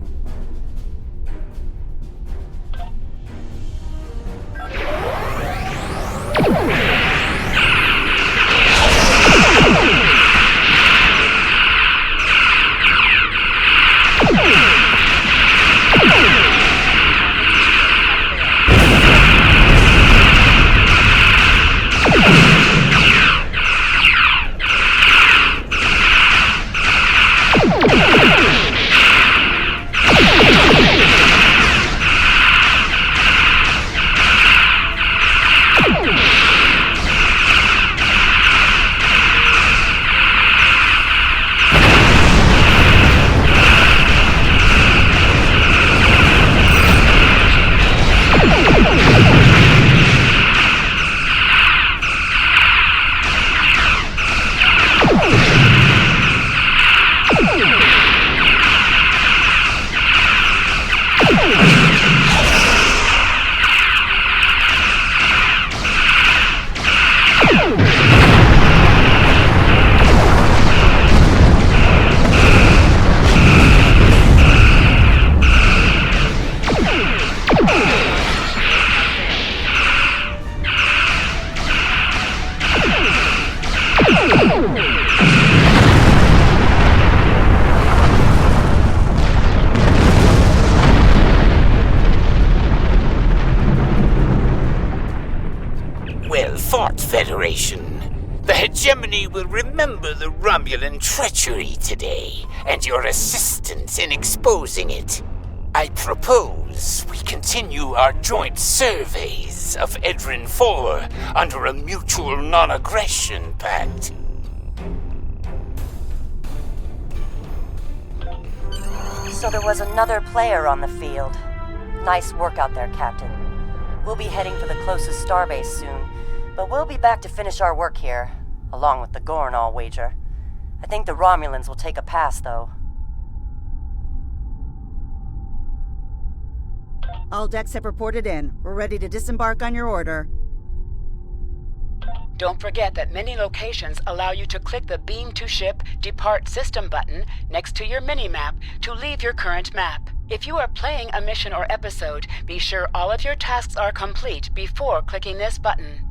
fought, Federation. The hegemony will remember the Romulan treachery today, and your assistance in exposing it. I propose we continue our joint surveys of Edrin 4 under a mutual non-aggression pact. So there was another player on the field. Nice work out there, Captain. We'll be heading for the closest starbase soon, but we'll be back to finish our work here, along with the Gorn, I'll wager. I think the Romulans will take a pass, though. All decks have reported in. We're ready to disembark on your order. Don't forget that many locations allow you to click the Beam to Ship Depart System button next to your minimap to leave your current map. If you are playing a mission or episode, be sure all of your tasks are complete before clicking this button.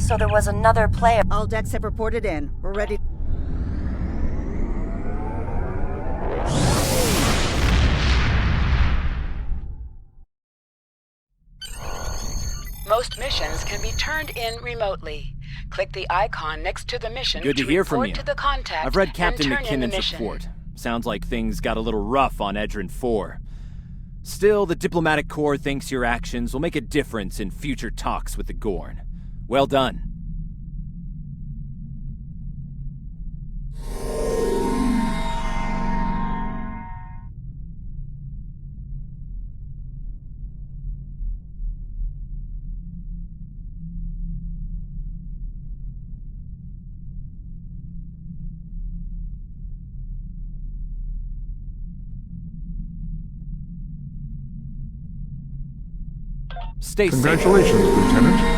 So there was another player. All decks have reported in. We're ready. Most missions can be turned in remotely. Click the icon next to the mission Good to hear from report you. to the contact I've read Captain and turn in the McKinnon's mission. report. Sounds like things got a little rough on Edrin 4. Still, the diplomatic corps thinks your actions will make a difference in future talks with the Gorn. Well done. Stay safe. Congratulations, Lieutenant.